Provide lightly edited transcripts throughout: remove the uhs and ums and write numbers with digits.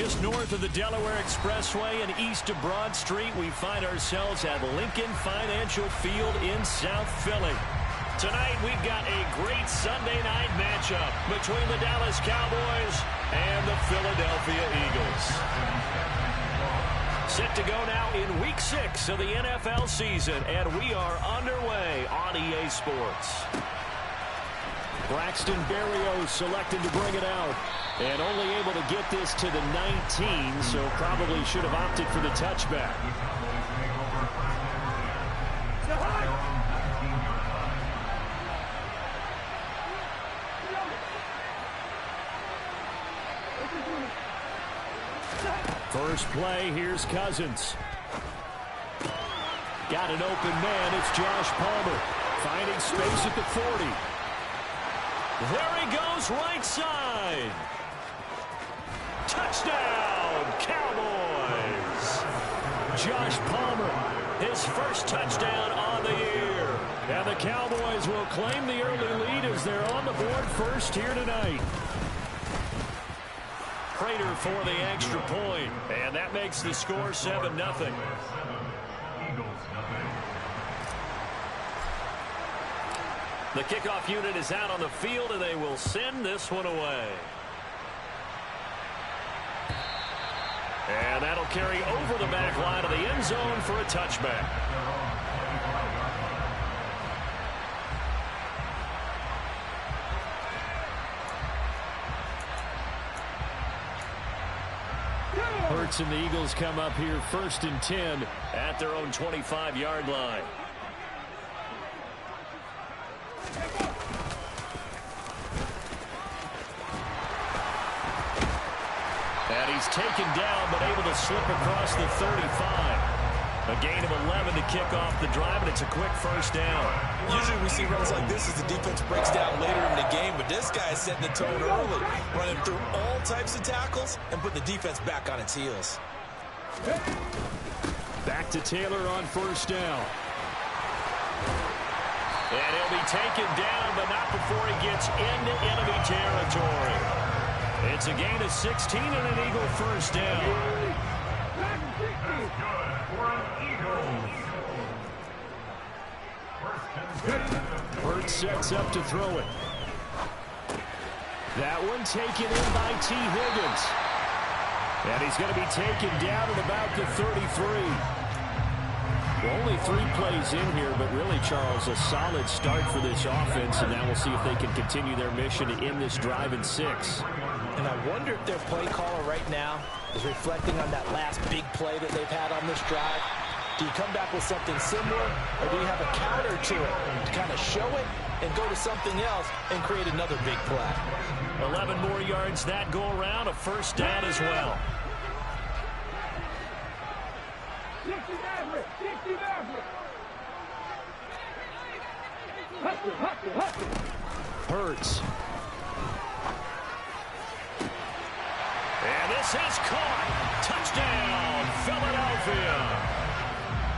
Just north of the Delaware Expressway and east of Broad Street, we find ourselves at Lincoln Financial Field in South Philly. Tonight, we've got a great Sunday night matchup between the Dallas Cowboys and the Philadelphia Eagles. Set to go now in Week 6 of the NFL season, and we are underway on EA Sports. Braxton Berrios selected to bring it out, and only able to get this to the 19, so probably should have opted for the touchback. First play, here's Cousins. Got an open man, it's Josh Palmer. Finding space at the 40. There he goes, right side. Touchdown, Cowboys. Josh Palmer, his first touchdown on the year. And the Cowboys will claim the early lead as they're on the board first here tonight. Prater for the extra point, and that makes the score 7-0. The kickoff unit is out on the field, and they will send this one away. And that'll carry over the back line of the end zone for a touchback. Hurts and the Eagles come up here 1st and 10 at their own 25-yard line. And he's taken down but able to slip across the 35. A gain of 11 to kick off the drive, and it's a quick first down. Usually we see runs like this as the defense breaks down later in the game, but this guy is setting the tone early, running through all types of tackles and put the defense back on its heels. Back to Taylor on first down. And he'll be taken down, but not before he gets into enemy territory. It's a gain of 16 and an Eagle first down. Hurts sets up to throw it. That one taken in by T. Higgins. And he's going to be taken down at about the 33. Well, only 3 plays in here, but really, Charles, a solid start for this offense, and now we'll see if they can continue their mission to end this drive in 6. And I wonder if their play caller right now is reflecting on that last big play that they've had on this drive. Do you come back with something similar, or do you have a counter to it to kind of show it and go to something else and create another big play? 11 more yards that go around, a first down as well. Hurts. And this is caught. Touchdown, Philadelphia.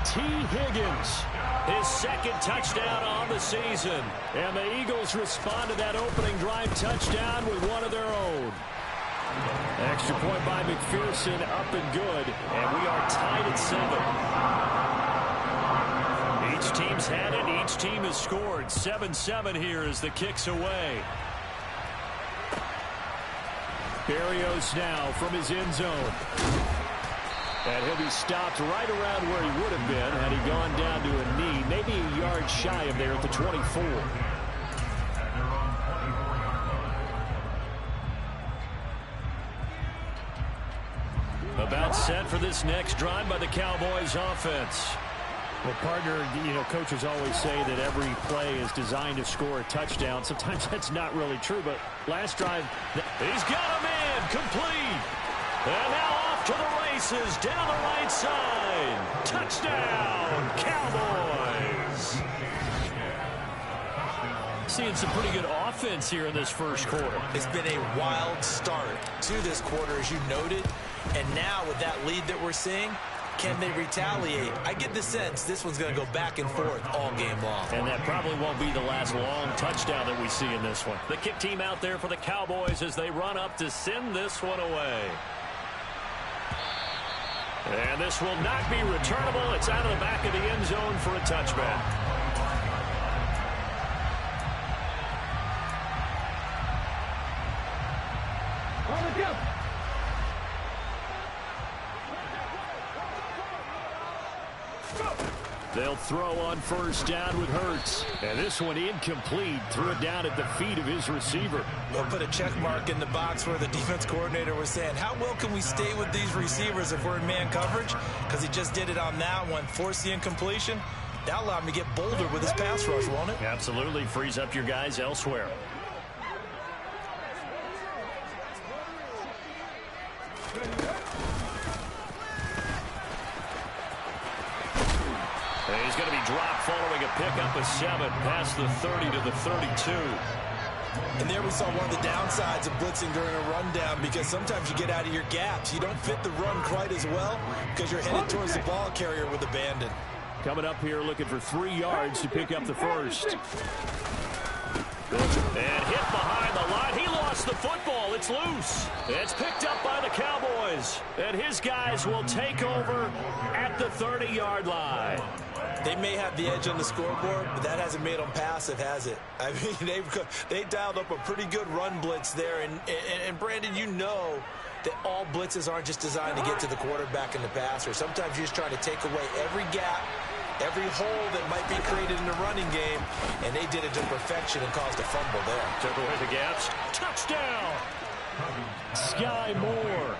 T. Higgins, his 2nd touchdown on the season. And the Eagles respond to that opening drive touchdown with one of their own. Extra point by McPherson, up and good. And we are tied at 7. Each team's had it. Each team has scored. 7-7 here as the kick's away. Berrios now from his end zone. And he'll be stopped right around where he would have been had he gone down to a knee, maybe a yard shy of there at the 24. About set for this next drive by the Cowboys offense. Well, partner, coaches always say that every play is designed to score a touchdown. Sometimes that's not really true, but last drive, he's got him in, complete. And now off to the races, down the right side. Touchdown, Cowboys. Seeing some pretty good offense here in this first quarter. It's been a wild start to this quarter, as you noted. And now with that lead that we're seeing, can they retaliate? I get the sense this one's going to go back and forth all game long. And that probably won't be the last long touchdown that we see in this one. The kick team out there for the Cowboys as they run up to send this one away. And this will not be returnable. It's out of the back of the end zone for a touchback. On the jump. They'll throw on first down with Hurts. And this one incomplete. Threw it down at the feet of his receiver. They'll put a check mark in the box where the defense coordinator was saying, how well can we stay with these receivers if we're in man coverage? Because he just did it on that one. Forced the incompletion. That'll allow him to get bolder with his pass rush, won't it? Absolutely. Frees up your guys elsewhere. He's going to be dropped following a pickup of 7 past the 30 to the 32. And there we saw one of the downsides of blitzing during a rundown, because sometimes you get out of your gaps. You don't fit the run quite as well because you're headed towards the ball carrier with abandon. Coming up here looking for 3 yards to pick up the first. And hit behind the line. He lost the football. It's loose. It's picked up by the Cowboys. And his guys will take over at the 30-yard line. They may have the edge on the scoreboard, but that hasn't made them passive, has it? I mean, they dialed up a pretty good run blitz there. And Brandon, you know that all blitzes aren't just designed to get to the quarterback and the passer. Sometimes you're just trying to take away every gap, every hole that might be created in the running game, and they did it to perfection and caused a fumble there. Took away the gaps. Touchdown! Sky Moore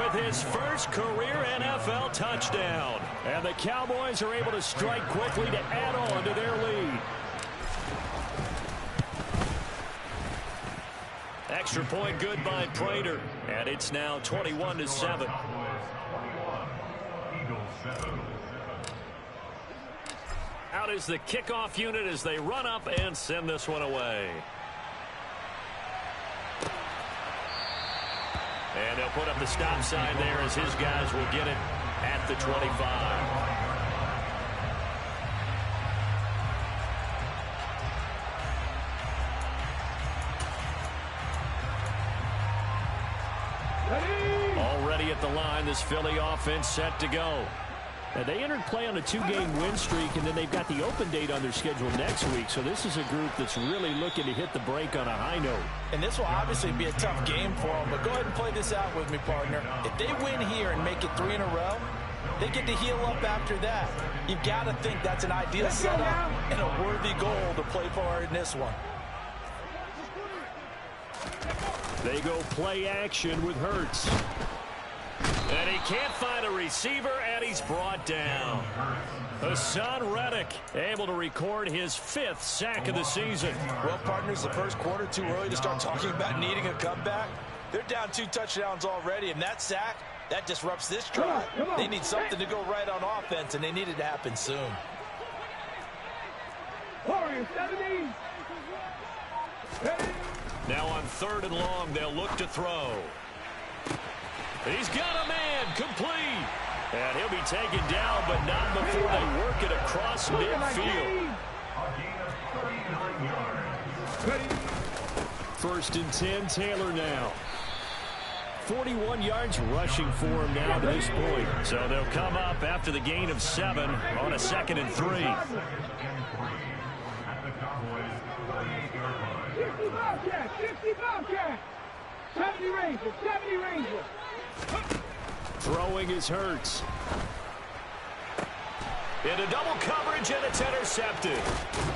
with his first career NFL touchdown. And the Cowboys are able to strike quickly to add on to their lead. Extra point good by Prater. And it's now 21-7. Out is the kickoff unit as they run up and send this one away. And they'll put up the stop sign there as his guys will get it at the 25. Already at the line, this Philly offense set to go. Now, they entered play on a 2-game win streak, and then they've got the open date on their schedule next week. So this is a group that's really looking to hit the break on a high note. And this will obviously be a tough game for them, but go ahead and play this out with me, partner. If they win here and make it 3 in a row, they get to heal up after that. You've got to think that's an ideal setup and a worthy goal to play for in this one. They go play action with Hurts. And he can't find a receiver, and he's brought down. Hassan Reddick able to record his 5th sack of the season. Well, partners, the first quarter too early to start talking about needing a comeback. They're down 2 touchdowns already, and that sack, that disrupts this drive. They need something to go right on offense, and they need it to happen soon. Now on 3rd and long, they'll look to throw. He's got a man, complete. And he'll be taken down, but not before they work it across midfield. 1st and 10, Taylor now. 41 yards rushing for him now to this point. So they'll come up after the gain of 7 on a 2nd and 3. 50 Bobcat, 70 Ranger, 70 Ranger. Throwing is Hurts. Into double coverage, and it's intercepted.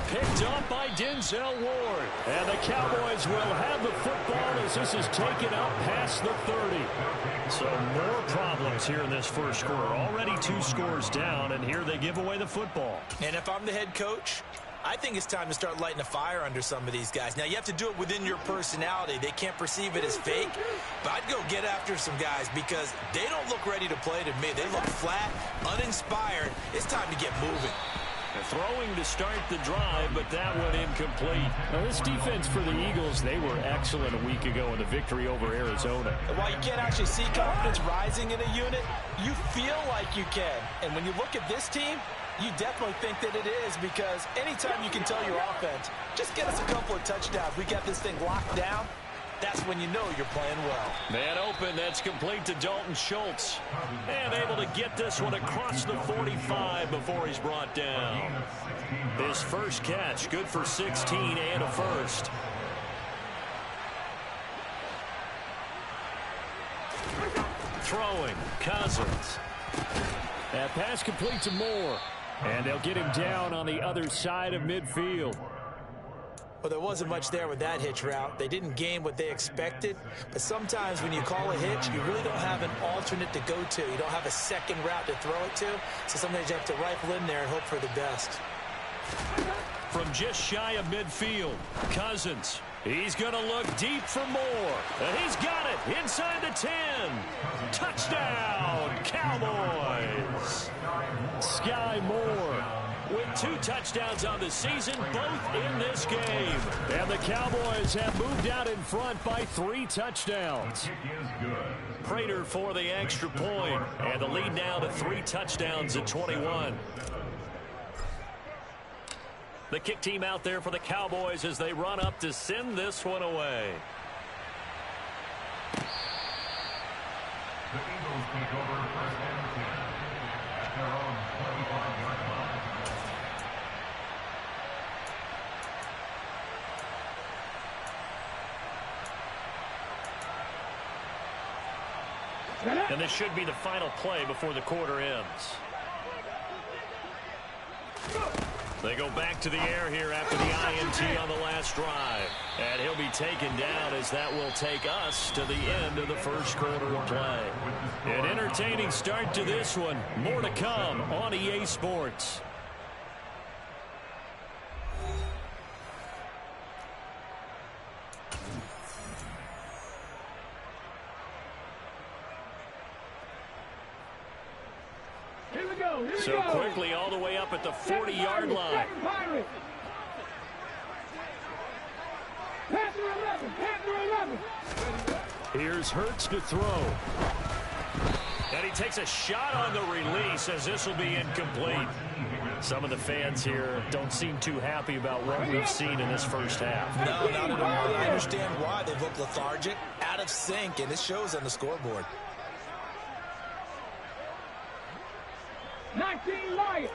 Picked up by Denzel Ward. And the Cowboys will have the football as this is taken up past the 30. So more problems here in this first quarter. Already 2 scores down, and here they give away the football. And if I'm the head coach, I think it's time to start lighting a fire under some of these guys. Now, you have to do it within your personality. They can't perceive it as fake. But I'd go get after some guys because they don't look ready to play to me. They look flat, uninspired. It's time to get moving. Throwing to start the drive, but that one incomplete. Now, this defense for the Eagles, they were excellent a week ago in the victory over Arizona. And while you can't actually see confidence rising in a unit, you feel like you can. And when you look at this team, you definitely think that it is, because anytime you can tell your offense, just get us a couple of touchdowns, we got this thing locked down, that's when you know you're playing well. Man open, that's complete to Dalton Schultz. And able to get this one across the 45 before he's brought down. His first catch, good for 16 and a first. Throwing, Cousins. That pass complete to Moore. And they'll get him down on the other side of midfield. Well, there wasn't much there with that hitch route. They didn't gain what they expected. But sometimes when you call a hitch, you really don't have an alternate to go to. You don't have a second route to throw it to. So sometimes you have to rifle in there and hope for the best. From just shy of midfield, Cousins. He's going to look deep for Moore. And he's got it inside the 10. Touchdown, Cowboys. Sky Moore with 2 touchdowns on the season, both in this game. And the Cowboys have moved out in front by 3 touchdowns. Prater for the extra point, and the lead now to 3 touchdowns at 21. The kick team out there for the Cowboys as they run up to send this one away. The Eagles take over first and 10 at their own 25-yard line. And this should be the final play before the quarter ends. They go back to the air here after the INT on the last drive. And he'll be taken down as that will take us to the end of the first quarter of play. An entertaining start to this one. More to come on EA Sports. So quickly all the way up at the 40-yard line. Here's Hurts to throw. And he takes a shot on the release as this will be incomplete. Some of the fans here don't seem too happy about what we've seen in this first half. No, not at all. I understand why they've looked lethargic, out of sync, and it shows on the scoreboard. 19 Lions.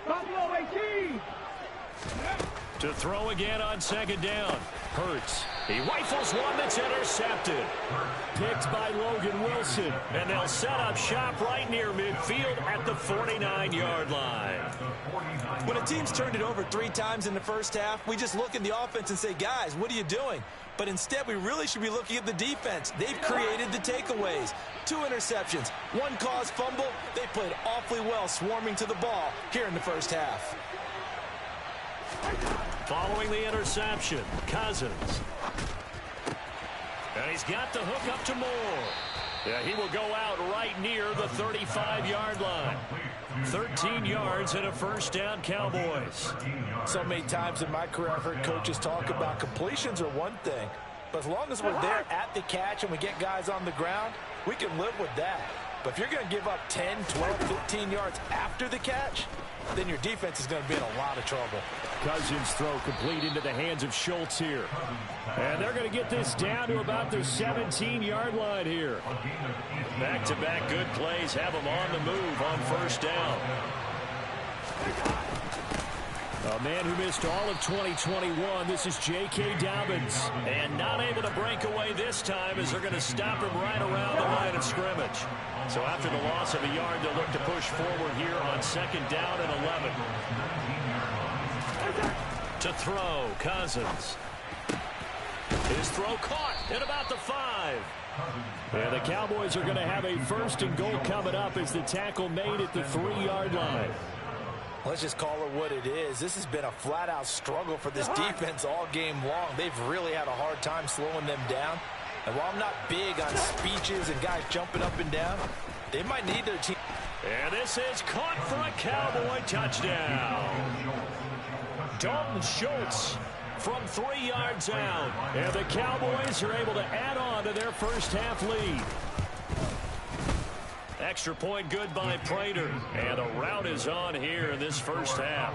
Buffalo 18. To throw again on second down. Hurts. He rifles one that's intercepted. Picked by Logan Wilson. And they'll set up shop right near midfield at the 49-yard line. When a team's turned it over 3 times in the first half, we just look at the offense and say, guys, what are you doing? But instead, we really should be looking at the defense. They've created the takeaways. 2 interceptions, 1 caused fumble. They played awfully well swarming to the ball here in the first half. Following the interception, Cousins. And he's got the hook up to Moore. Yeah, he will go out right near the 35-yard line. 13 yards and a first down, Cowboys. So many times in my career I've heard coaches talk about completions are one thing, but as long as we're there at the catch and we get guys on the ground, we can live with that. But if you're going to give up 10, 12, 15 yards after the catch, then your defense is going to be in a lot of trouble. Cousins throw complete into the hands of Schultz here. And they're going to get this down to about the 17-yard line here. Back-to-back good plays have them on the move on first down. A man who missed all of 2021, this is J.K. Dobbins. And not able to break away this time as they're going to stop him right around the line of scrimmage. So after the loss of a yard, they'll look to push forward here on second down and 11. To throw, Cousins. His throw caught at about the 5. And the Cowboys are going to have a first and goal coming up as the tackle made at the 3-yard line. Let's just call it what it is. This has been a flat-out struggle for this defense all game long. They've really had a hard time slowing them down. And while I'm not big on speeches and guys jumping up and down, they might need their team. And this is caught for a Cowboy touchdown. Dalton Schultz from 3 yards out. And the Cowboys are able to add on to their first half lead. Extra point good by Prater. And the route is on here in this first half.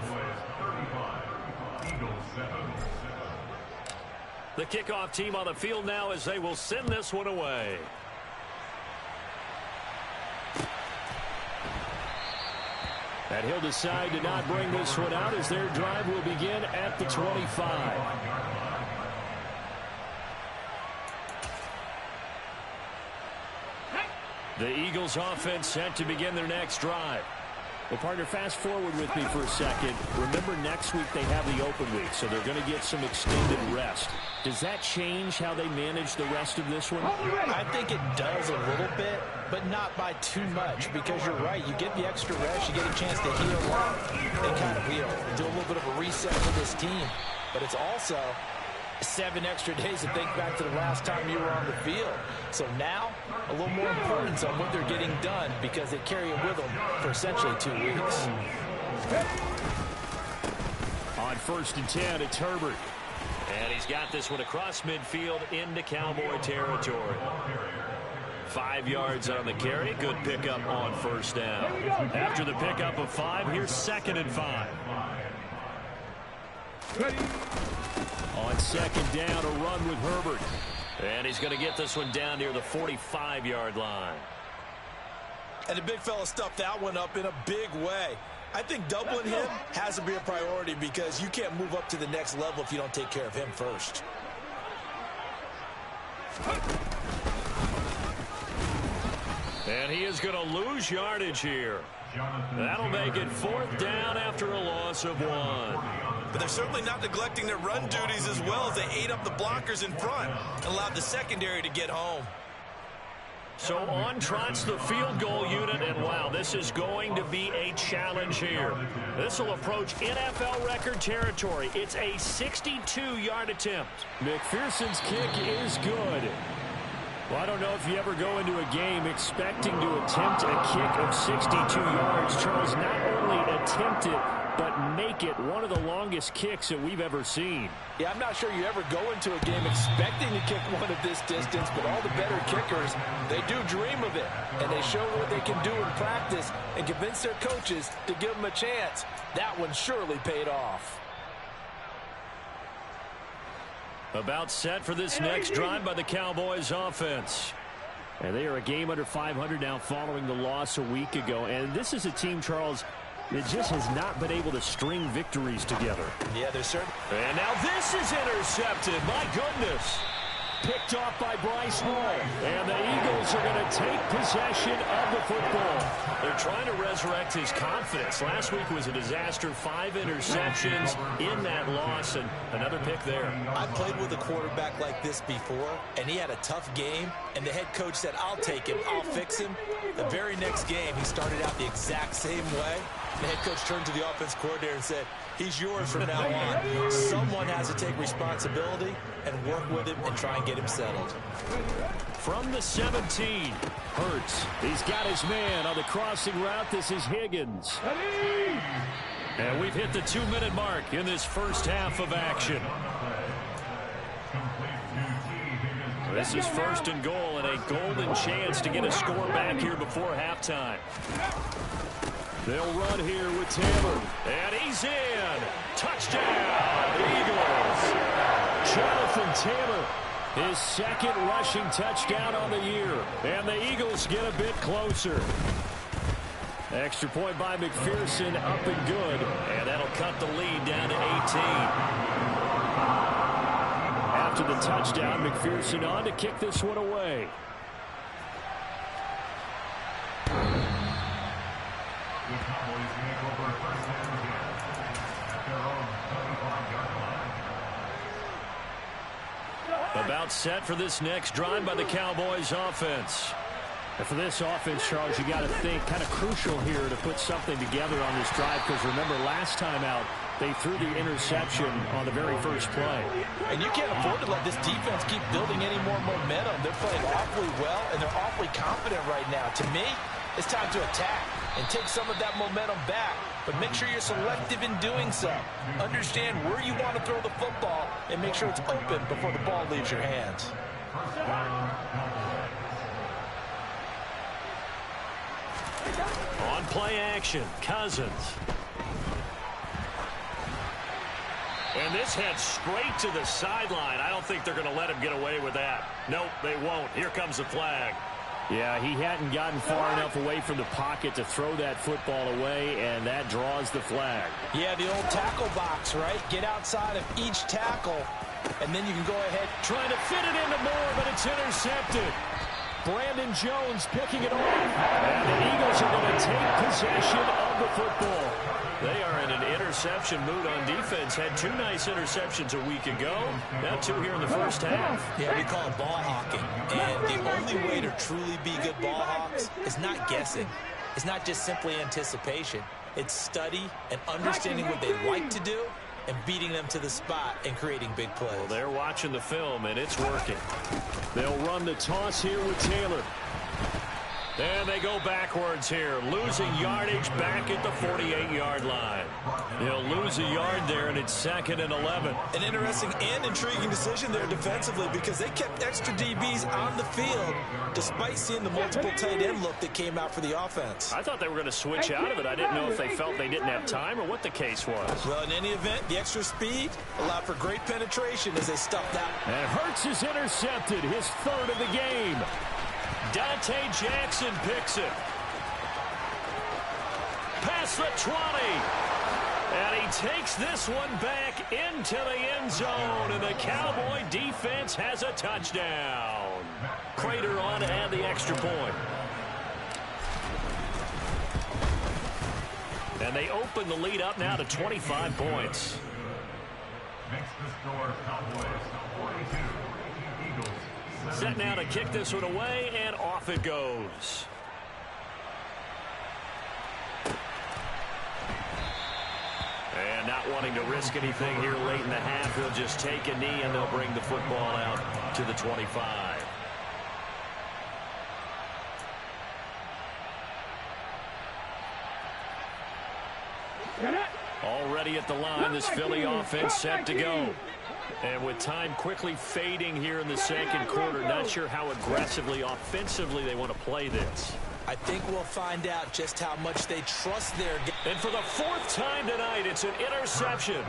The kickoff team on the field now as they will send this one away. And he'll decide to not bring this one out as their drive will begin at the 25. The Eagles offense set to begin their next drive. Well, partner, fast forward with me for a second. Remember, next week they have the open week, so they're going to get some extended rest. Does that change how they manage the rest of this one? I think it does a little bit, but not by too much, because you're right. You get the extra rest, you get a chance to heal up, and kind of do a little bit of a reset for this team. But it's also 7 extra days to think back to the last time you were on the field. So now, a little more importance on what they're getting done because they carry it with them for essentially 2 weeks. On 1st and 10, it's Herbert. And he's got this one across midfield into Cowboy territory. 5 yards on the carry. Good pickup on 1st down. After the pickup of 5, here's 2nd and 5. On 2nd down, a run with Herbert. And he's going to get this one down near the 45-yard line. And the big fella stuffed that one up in a big way. I think doubling him has to be a priority because you can't move up to the next level if you don't take care of him first. And he is going to lose yardage here. That'll make it 4th down after a loss of 1. But they're certainly not neglecting their run duties as well as they ate up the blockers in front and allowed the secondary to get home. So on trots the field goal unit, and wow, this is going to be a challenge here. This will approach NFL record territory. It's a 62-yard attempt. McPherson's kick is good. Well, I don't know if you ever go into a game expecting to attempt a kick of 62 yards. Charles, not only attempt it, but make it one of the longest kicks that we've ever seen. Yeah, I'm not sure you ever go into a game expecting to kick one of this distance, but all the better kickers, they do dream of it, and they show what they can do in practice and convince their coaches to give them a chance. That one surely paid off. About set for this next drive by the Cowboys offense. And they are a game under 500 now following the loss a week ago. And this is a team, Charles, that just has not been able to string victories together. Yeah, they're certain. And now this is intercepted. My goodness. Picked off by Bryce Hall. And the Eagles are going to take possession of the football. They're trying to resurrect his confidence. Last week was a disaster. 5 interceptions in that loss, and another pick there. I played with a quarterback like this before, and he had a tough game, and the head coach said, I'll take him, I'll fix him. The very next game, he started out the exact same way. The head coach turned to the offense coordinator and said, he's yours from now on. Someone has to take responsibility and work with him and try and get him settled. From the 17, Hurts. He's got his man on the crossing route. This is Higgins. And we've hit the 2-minute mark in this first half of action. This is 1st and goal and a golden chance to get a score back here before halftime. They'll run here with Taylor. And he's in. Touchdown, Eagles. Jonathan Taylor, his 2nd rushing touchdown on the year. And the Eagles get a bit closer. Extra point by McPherson, up and good. And that'll cut the lead down to 18. After the touchdown, McPherson on to kick this one away. The Cowboys make over 1st and 10 at their own 25-yard line. About set for this next drive by the Cowboys offense. And for this offense, Charles, you got to think kind of crucial here to put something together on this drive because remember last time out they threw the interception on the very first play. And you can't afford to let this defense keep building any more momentum. They're playing awfully well, and they're awfully confident right now. To me, it's time to attack and take some of that momentum back. But make sure you're selective in doing so. Understand where you want to throw the football and make sure it's open before the ball leaves your hands. On play action, Cousins. And this heads straight to the sideline. I don't think they're going to let him get away with that. Nope, they won't. Here comes the flag. Yeah, he hadn't gotten far enough away from the pocket to throw that football away, and that draws the flag. Yeah, the old tackle box, right? Get outside of each tackle, and then you can go ahead. Trying to fit it into Moore, but it's intercepted. Brandon Jones picking it off. And the Eagles are going to take possession of the football. They are in an interception mood on defense. Had 2 nice interceptions a week ago. Now 2 here in the first half. Yeah, we call it ball hawking. And the only way to truly be good ball hawks is not guessing. It's not just simply anticipation. It's study and understanding what they like to do and beating them to the spot and creating big plays. Well, they're watching the film, and it's working. They'll run the toss here with Taylor. And they go backwards here, losing yardage back at the 48-yard line. They'll lose a yard there, and it's 2nd and 11. An interesting and intriguing decision there defensively because they kept extra DBs on the field despite seeing the multiple tight end look that came out for the offense. I thought they were going to switch out of it. I didn't know if they felt they didn't have time or what the case was. Well, in any event, the extra speed allowed for great penetration as they stuffed that. And Hurts is intercepted, his 3rd of the game. Dante Jackson picks it. Past the 20. And he takes this one back into the end zone. And the Cowboy defense has a touchdown. Prater on to add the extra point. And they open the lead up now to 25 points. Makes the score Cowboys 42, Eagles 17. Set now to kick this one away, and off it goes. And not wanting to risk anything here late in the half, he'll just take a knee, and they'll bring the football out to the 25. Already at the line, this Philly offense set to go. And with time quickly fading here in the second quarter, not sure how aggressively, offensively they want to play this. I think we'll find out just how much they trust their game. And for the 4th time tonight, it's an interception.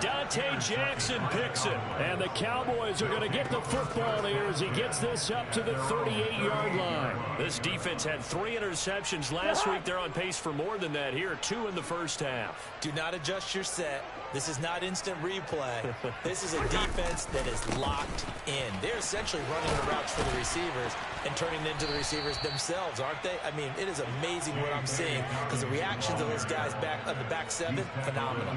Dante Jackson picks it. And the Cowboys are going to get the football here as he gets this up to the 38-yard line. This defense had 3 interceptions last week. They're on pace for more than that here, 2 in the first half. Do not adjust your set. This is not instant replay. This is a defense that is locked in. They're essentially running the routes for the receivers and turning it into the receivers themselves, aren't they? I mean, it is amazing what I'm seeing because the reactions of those guys back on the back 7, phenomenal.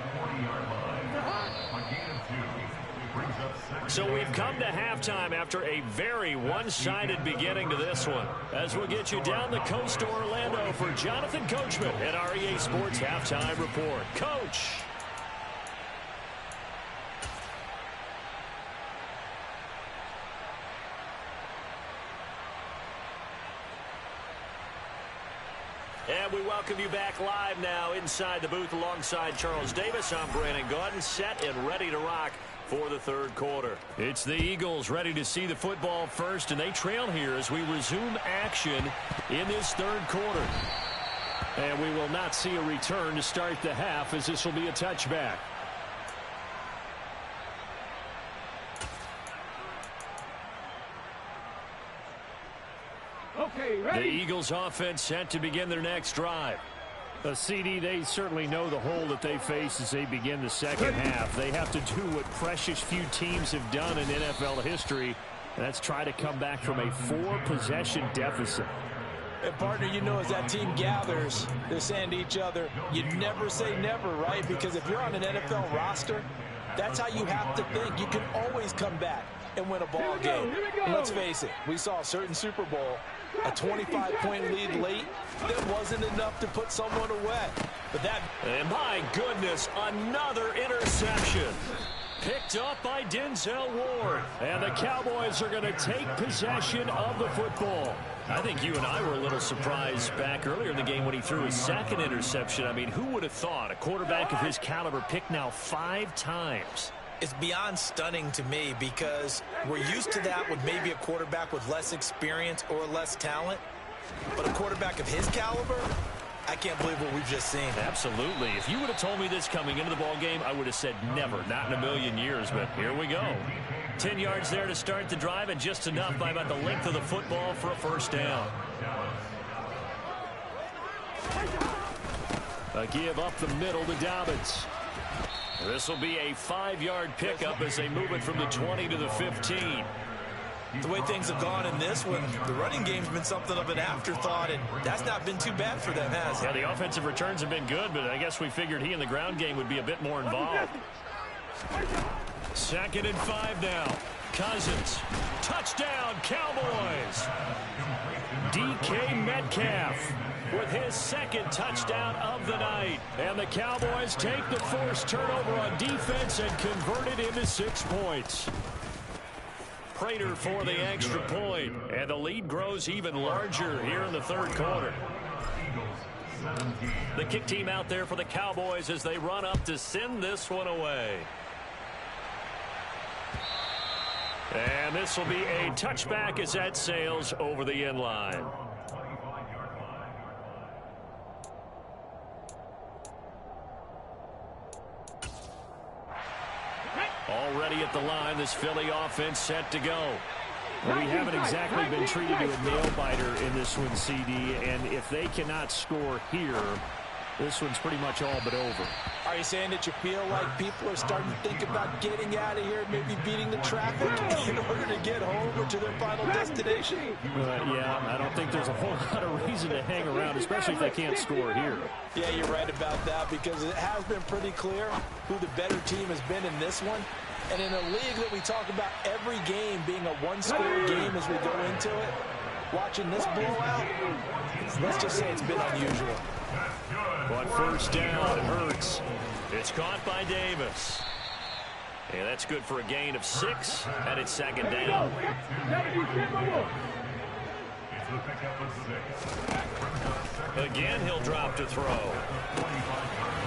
So we've come to halftime after a very one-sided beginning to this one. As we'll get you down the coast to Orlando for Jonathan Coachman at our EA Sports Halftime Report. Coach. And we welcome you back live now inside the booth alongside Charles Davis. I'm Brandon Gaudin, set and ready to rock for the 3rd quarter. It's the Eagles ready to see the football first, and they trail here as we resume action in this 3rd quarter. And we will not see a return to start the half as this will be a touchback. Okay, The ready? Eagles offense set to begin their next drive. CD, they certainly know the hole that they face as they begin the second half. They have to do what precious few teams have done in NFL history, and that's try to come back from a 4-possession deficit. And partner, you know, as that team gathers, they're saying to each other, you never say never, right? Because if you're on an NFL roster, that's how you have to think. You can always come back and win a ball game. And let's face it, we saw a certain Super Bowl, a 25-point lead late, that wasn't enough to put someone away. But that... And my goodness, another interception. Picked up by Denzel Ward. And the Cowboys are going to take possession of the football. I think you and I were a little surprised back earlier in the game when he threw his 2nd interception. I mean, who would have thought a quarterback of his caliber picked now 5 times? It's beyond stunning to me because we're used to that with maybe a quarterback with less experience or less talent. But a quarterback of his caliber, I can't believe what we've just seen. Absolutely. If you would have told me this coming into the ball game, I would have said never, not in a million years, but here we go. 10 yards there to start the drive, and just enough by about the length of the football for a first down. A give up the middle to Dobbins. This will be a 5-yard pickup as they move it from the 20 to the 15. The way things have gone in this one, the running game's been something of an afterthought, and that's not been too bad for them, has it? Yeah, the offensive returns have been good, but I guess we figured he in the ground game would be a bit more involved. 2nd and 5 now. Cousins. Touchdown, Cowboys. DK Metcalf with his 2nd touchdown of the night. And the Cowboys take the forced turnover on defense and convert it into 6 points. Prater for the extra point, and the lead grows even larger here in the 3rd quarter. The kick team out there for the Cowboys as they run up to send this one away. And this will be a touchback as that sails over the end line. Already at the line, this Philly offense set to go. Well, we haven't exactly been treated to a nail-biter in this one, CD, and if they cannot score here, this one's pretty much all but over. Are you saying that you feel like people are starting to think about getting out of here, maybe beating the traffic in order to get home or to their final destination? Yeah, I don't think there's a whole lot of reason to hang around, especially if they can't score here. Yeah, you're right about that, because it has been pretty clear who the better team has been in this one. And in a league that we talk about every game being a one-score game as we go into it, watching this blowout, let's just say it's been unusual. On first down, Hurts. It's caught by Davis. And that's good for a gain of 6, and it's 2nd down. Again, he'll drop to throw.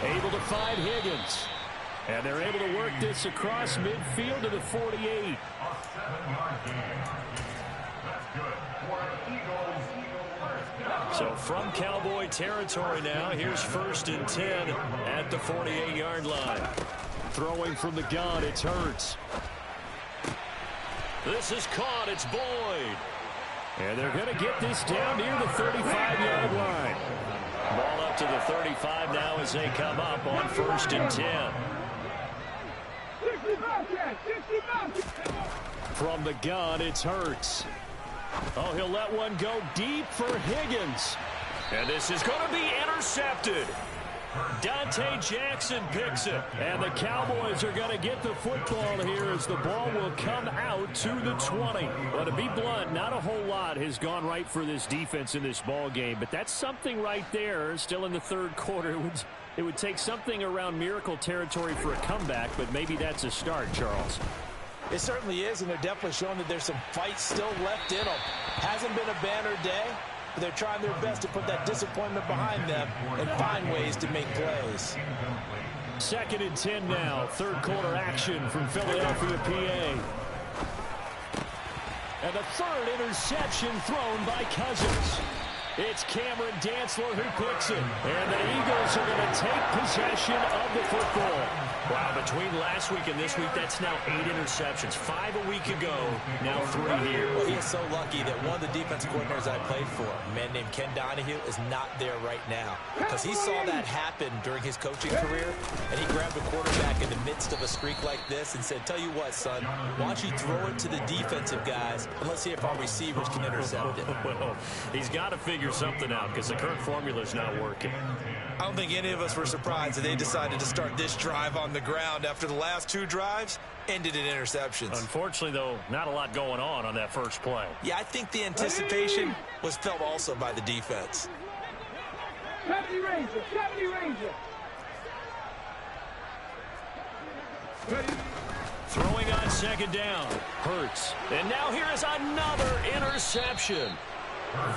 Able to find Higgins. And they're able to work this across midfield to the 48. A 7-yard gain. That's good for the Eagles. So from Cowboy territory now, here's 1st and 10 at the 48-yard line. Throwing from the gun, it's Hurts. This is caught, it's Boyd. And they're going to get this down near the 35-yard line. Ball up to the 35 now as they come up on 1st and 10. From the gun, it's Hurts. Oh, he'll let one go deep for Higgins. And this is going to be intercepted. Dante Jackson picks it. And the Cowboys are going to get the football here as the ball will come out to the 20. Well, to be blunt, not a whole lot has gone right for this defense in this ball game. But that's something right there. Still in the 3rd quarter. It would take something around miracle territory for a comeback, but maybe that's a start, Charles. It certainly is, and they're definitely showing that there's some fight still left in them. Hasn't been a banner day, but they're trying their best to put that disappointment behind them and find ways to make plays. 2nd and 10 now. 3rd quarter action from Philadelphia, PA. And the 3rd interception thrown by Cousins. It's Cameron Dantzler who picks it. And the Eagles are going to take possession of the football. Wow, between last week and this week, that's now 8 interceptions. 5 a week ago, now 3 here. Well, he is so lucky that one of the defensive coordinators I played for, a man named Ken Donahue, is not there right now. Because he saw that happen during his coaching career, and he grabbed a quarterback in the midst of a streak like this and said, tell you what, son, why don't you throw it to the defensive guys, and let's see if our receivers can intercept it. Well, he's got to figure something out because the current formula is not working. I don't think any of us were surprised that they decided to start this drive on the ground after the last 2 drives ended in interceptions. Unfortunately, though, not a lot going on that first play. Yeah, I think the anticipation was felt also by the defense. 70 Ranger, 70 Ranger. Throwing on 2nd down. Hurts. And now here is another interception.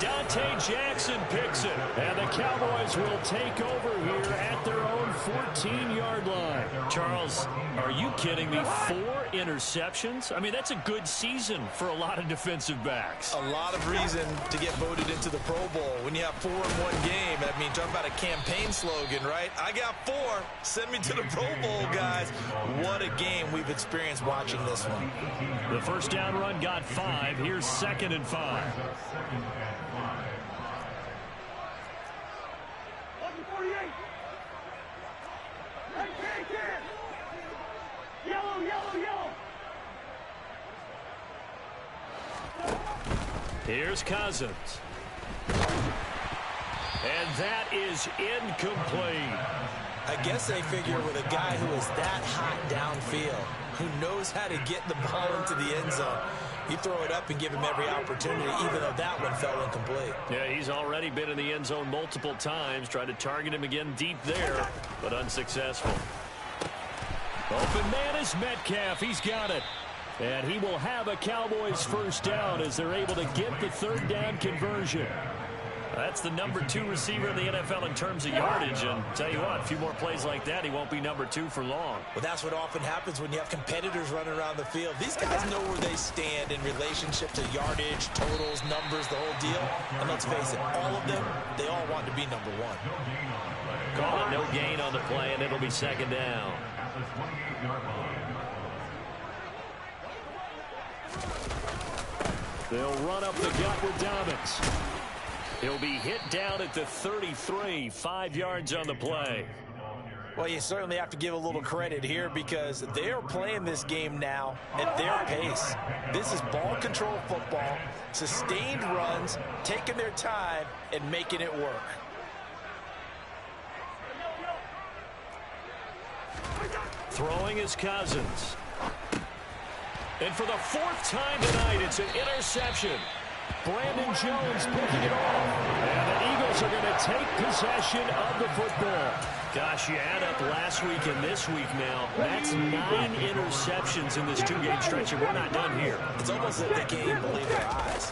Dante Jackson picks it. And the Cowboys will take over here at their own 14-yard line. Charles, are you kidding me? 4 interceptions. I mean, that's a good season for a lot of defensive backs. A lot of reason to get voted into the Pro Bowl when you have 4 in one game. I mean, talk about a campaign slogan, right? I got 4. Send me to the Pro Bowl, guys. What a game we've experienced watching this one. The first down run got 5. Here's 2nd and 5. Here's Cousins. And that is incomplete. I guess they figure with a guy who is that hot downfield, who knows how to get the ball into the end zone, you throw it up and give him every opportunity, even though that one fell incomplete. Yeah, he's already been in the end zone multiple times. Tried to target him again deep there, but unsuccessful. Open man is Metcalf. He's got it. And he will have a Cowboys first down as they're able to get the 3rd down conversion. That's the number 2 receiver in the NFL in terms of yardage. And tell you what, a few more plays like that, he won't be number 2 for long. Well, that's what often happens when you have competitors running around the field. These guys know where they stand in relationship to yardage, totals, numbers, the whole deal. And let's face it, all of them, they all want to be number 1. Call it no gain on the play, and it'll be 2nd down. They'll run up the gut with Dobbins. He'll be hit down at the 33, 5 yards on the play. Well, you certainly have to give a little credit here because they are playing this game now at their pace. This is ball control football, sustained runs, taking their time, and making it work. Throwing is Cousins. And for the 4th time tonight, it's an interception. Brandon Jones picking it off. And the Eagles are going to take possession of the football. Gosh, you add up last week and this week now. That's 9 interceptions in this 2-game stretch, and we're not done here. It's almost like they can't even believe their eyes.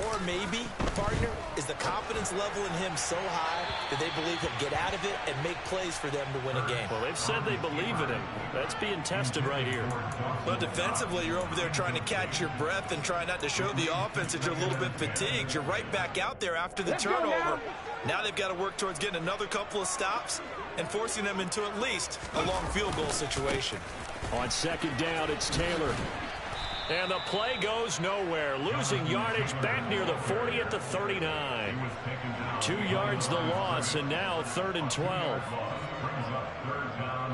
Or maybe, partner, is the confidence level in him so high that they believe he'll get out of it and make plays for them to win a game. Well, they've said they believe in him. That's being tested right here. But defensively, you're over there trying to catch your breath and try not to show the offense that you're a little bit fatigued. You're right back out there after the turnover. Now they've got to work towards getting another couple of stops and forcing them into at least a long field goal situation. On 2nd down, it's Taylor. And the play goes nowhere. Losing yardage back near the 40 at the 39. 2 yards the loss, and now 3rd and 12.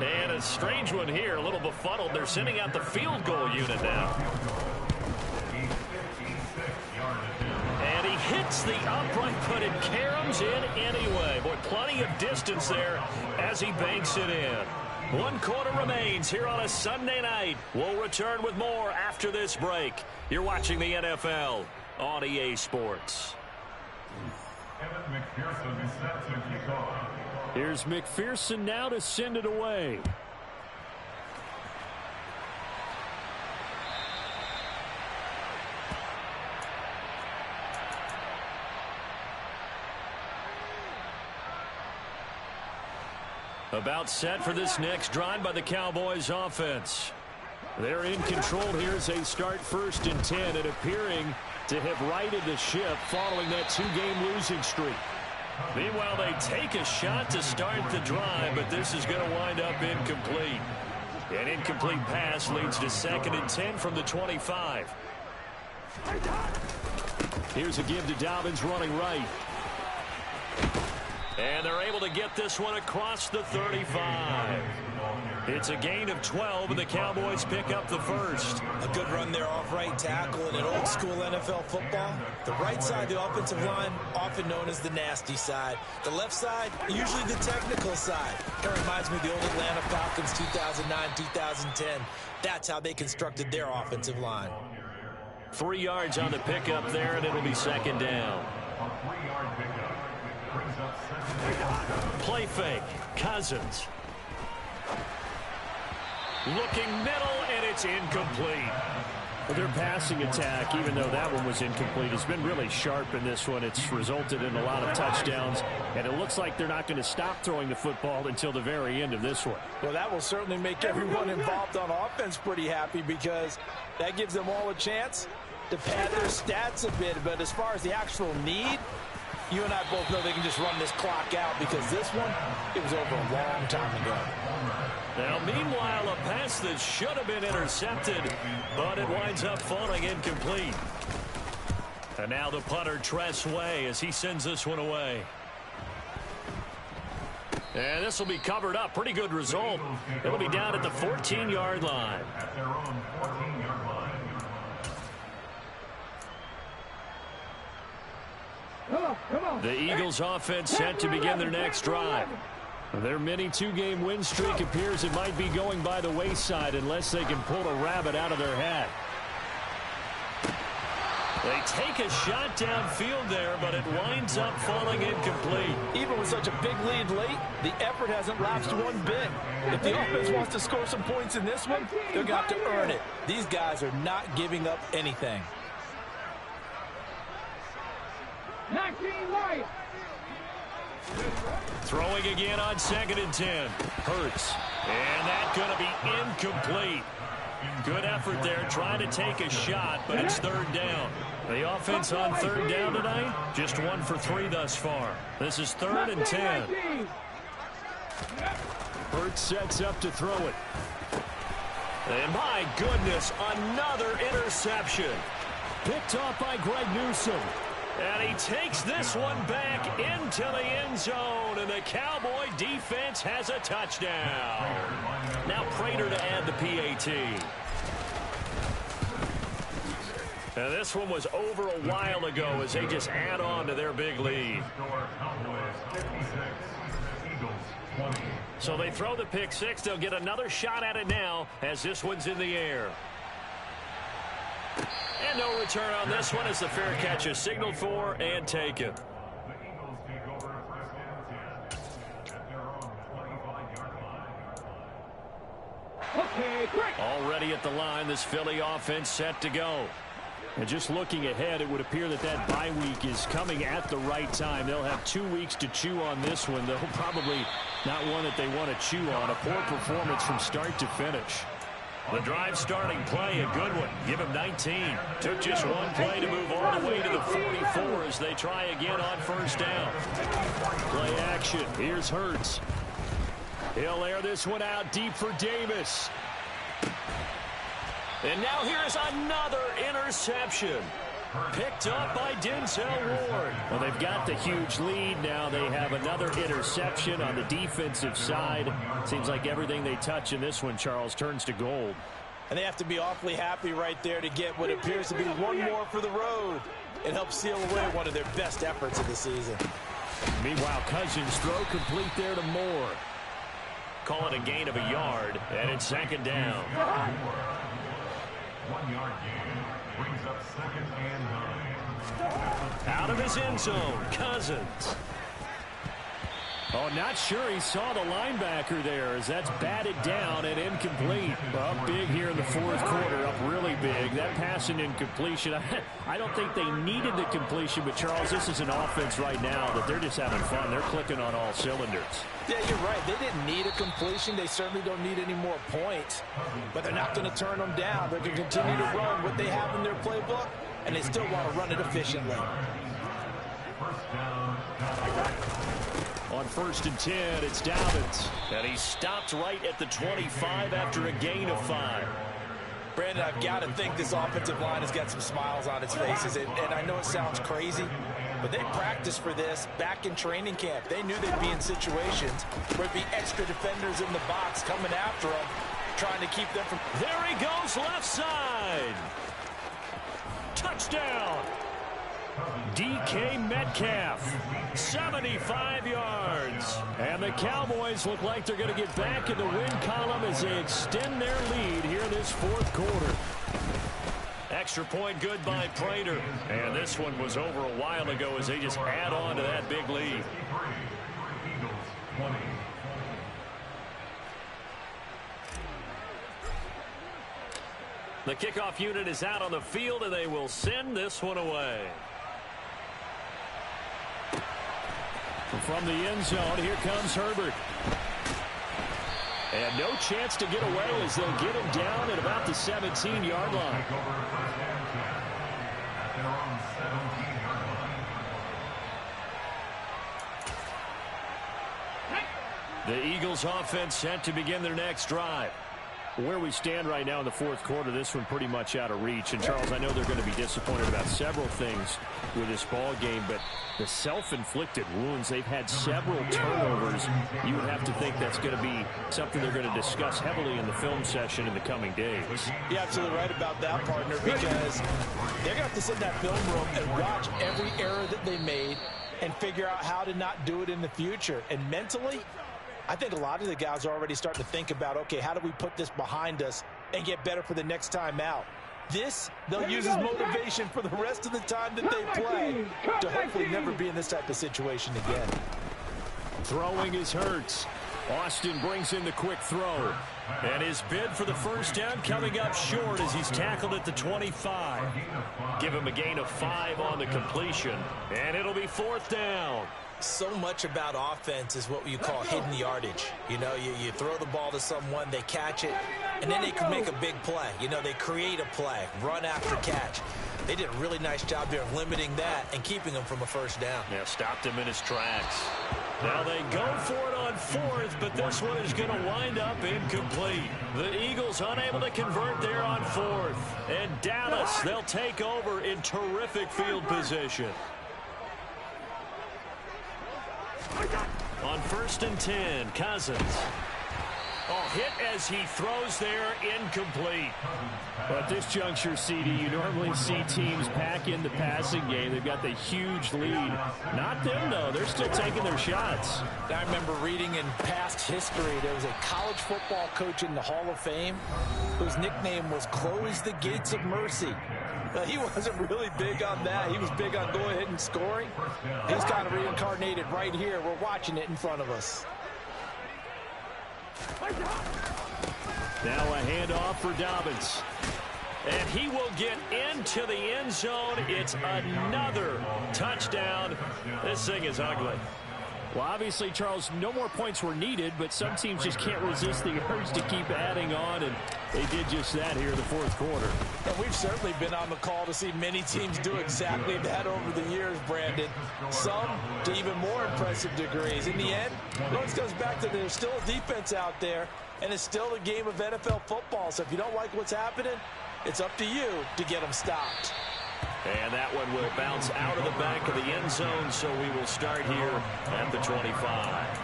And a strange one here, a little befuddled. They're sending out the field goal unit now. And he hits the upright, but it caroms in anyway. Boy, plenty of distance there as he banks it in. 1 quarter remains here on a Sunday night. We'll return with more after this break. You're watching the NFL on EA Sports. Here's McPherson now to send it away. About set for this next drive by the Cowboys offense. They're in control here as they start 1st and 10 and appearing to have righted the ship following that 2-game losing streak. Meanwhile, they take a shot to start the drive, but this is going to wind up incomplete. An incomplete pass leads to 2nd and 10 from the 25. Here's a give to Dobbins running right. And they're able to get this one across the 35. It's a gain of 12, and the Cowboys pick up the first. A good run there off right tackle in an old-school NFL football. The right side, the offensive line, often known as the nasty side. The left side, usually the technical side. That reminds me of the old Atlanta Falcons 2009-2010. That's how they constructed their offensive line. 3 yards on the pickup there, and it'll be 2nd down. Play fake. Cousins. Looking middle, and it's incomplete. Well, their passing attack, even though that one was incomplete, has been really sharp in this one. It's resulted in a lot of touchdowns, and it looks like they're not going to stop throwing the football until the very end of this one. Well, that will certainly make everyone involved on offense pretty happy, because that gives them all a chance to pad their stats a bit. But as far as the actual need, you and I both know they can just run this clock out, because this one, it was over a long time ago. Now, meanwhile, a pass that should have been intercepted, but it winds up falling incomplete. And now the punter, Tress Way, as he sends this one away. And this will be covered up. Pretty good result. It'll be down at the 14-yard line. At their own 14-yard line. Come on. The Eagles offense set to begin their next drive. Their mini two-game win streak appears it might be going by the wayside unless they can pull a rabbit out of their hat. They take a shot downfield there, but it winds up falling incomplete. Even with such a big lead late, the effort hasn't lapsed one bit. If the offense wants to score some points in this one, they're going to have to earn it. These guys are not giving up anything. 19 right. Throwing again on 2nd and 10. Hurts. And that's going to be incomplete. Good effort there, trying to take a shot, but it's 3rd down. The offense on 3rd down tonight, just 1 for 3 thus far. This is 3rd and 10. Hurts sets up to throw it. And my goodness, another interception. Picked off by Greg Newsome. And he takes this one back into the end zone, and the Cowboy defense has a touchdown. Now Prater to add the PAT. And this one was over a while ago as they just add on to their big lead. So they throw the pick six. They'll get another shot at it now as this one's in the air. And no return on this one as the fair catch is signaled for and taken. The Eagles take over 1st and 10 at their own 25-yard line. Okay, great. Already at the line, this Philly offense set to go. And just looking ahead, it would appear that that bye week is coming at the right time. They'll have 2 weeks to chew on this one, though probably not one that they want to chew on. A poor performance from start to finish. The drive starting play, a good one. Give him 19. Took just one play to move all the way to the 44 as they try again on 1st down. Play action. Here's Hurts. He'll air this one out deep for Davis. And now here's another interception. Picked up by Denzel Ward. Well, they've got the huge lead. Now they have another interception on the defensive side. Seems like everything they touch in this one, Charles, turns to gold. And they have to be awfully happy right there to get what appears to be one more for the road. It helps seal away one of their best efforts of the season. Meanwhile, Cousins throw complete there to Moore. Call it a gain of a yard, and it's 2nd down. 1 yard gain brings up 2nd and 9. Out of his end zone, Cousins. Oh, not sure he saw the linebacker there as that's batted down and incomplete. Up big here in the 4th quarter, up really big. That pass and incompletion. I don't think they needed the completion, but Charles, this is an offense right now that they're just having fun. They're clicking on all cylinders. Yeah, you're right. They didn't need a completion. They certainly don't need any more points. But they're not going to turn them down. They're going to continue to run what they have in their playbook, and they still want to run it efficiently. 1st down. On 1st and 10, it's Dobbins. And he stopped right at the 25 after a gain of 5. Brandon, I've got to think this offensive line has got some smiles on its faces. And I know it sounds crazy, but they practiced for this back in training camp. They knew they'd be in situations where there'd be extra defenders in the box coming after them, trying to keep them from... There he goes, left side. Touchdown. DK Metcalf, 75 yards. And the Cowboys look like they're going to get back in the win column as they extend their lead here in this 4th quarter. Extra point good by Prater. And this one was over a while ago as they just add on to that big lead. Eagles 20. The kickoff unit is out on the field, and they will send this one away. From the end zone, here comes Herbert. And no chance to get away as they'll get him down at about the 17-yard line. The Eagles offense set to begin their next drive. Where we stand right now in the fourth quarter, this one pretty much out of reach. And, Charles, I know they're going to be disappointed about several things with this ball game, but the self-inflicted wounds, they've had several turnovers. You would have to think that's going to be something they're going to discuss heavily in the film session in the coming days. You're absolutely right about that, partner, because they're going to have to sit in that film room and watch every error that they made and figure out how to not do it in the future. And mentally, I think a lot of the guys are already starting to think about, okay, how do we put this behind us and get better for the next time out? This, they'll use as motivation for the rest of the time that they play to hopefully never be in this type of situation again. Throwing is Hurts. Austin brings in the quick throw. And his bid for the first down coming up short as he's tackled at the 25. Give him a gain of 5 on the completion. And it'll be fourth down. So much about offense is what you call hidden yardage. You know, you throw the ball to someone, they catch it, and then they can make a big play. You know, they create a play, run after catch. They did a really nice job there of limiting that and keeping him from a first down. Yeah, stopped him in his tracks. Now they go for it on fourth, but this one is going to wind up incomplete. The Eagles unable to convert there on fourth. And Dallas, they'll take over in terrific field position. On 1st and 10, Cousins. Oh, hit as he throws there, incomplete. But at this juncture, CD, you normally see teams pack in the passing game. They've got the huge lead. Not them, though. They're still taking their shots. I remember reading in past history, there was a college football coach in the Hall of Fame whose nickname was Close the Gates of Mercy. He wasn't really big on that. He was big on go ahead and scoring. He's kind of reincarnated right here. We're watching it in front of us. Now a handoff for Dobbins. And he will get into the end zone. It's another touchdown. This thing is ugly. Well, obviously, Charles, no more points were needed, but some teams just can't resist the urge to keep adding on, and they did just that here in the fourth quarter. And we've certainly been on the call to see many teams do exactly that over the years, Brandon. Some to even more impressive degrees. In the end, it always goes back to there's still a defense out there, and it's still a game of NFL football. So if you don't like what's happening, it's up to you to get them stopped. And that one will bounce out of the back of the end zone, so we will start here at the 25.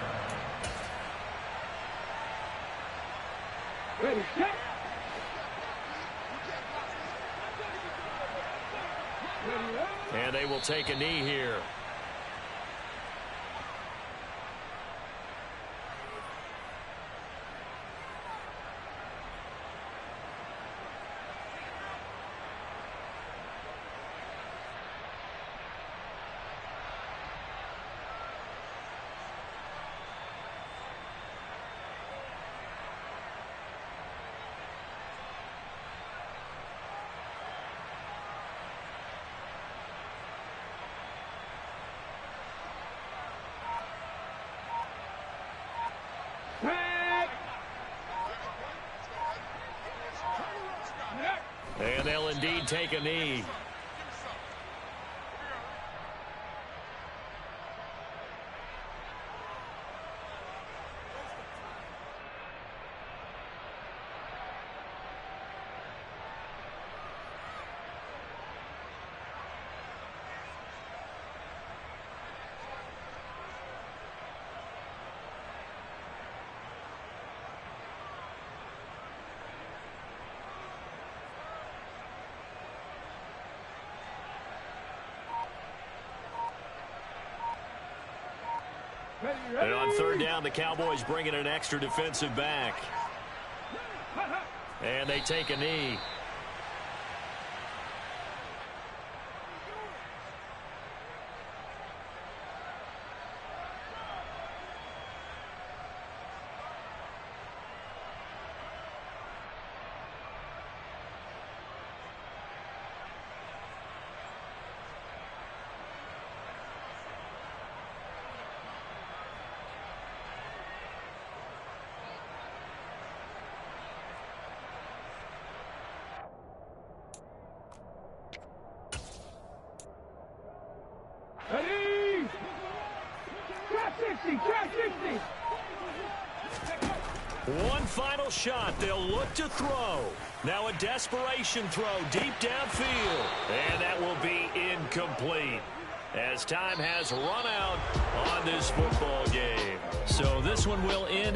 Ready, set. And they will take a knee here. And they'll indeed take a knee. And on third down, the Cowboys bring in an extra defensive back. And they take a knee. 60, try 60. One final shot. They'll look to throw. Now a desperation throw deep downfield. And that will be incomplete, as time has run out on this football game. So this one will end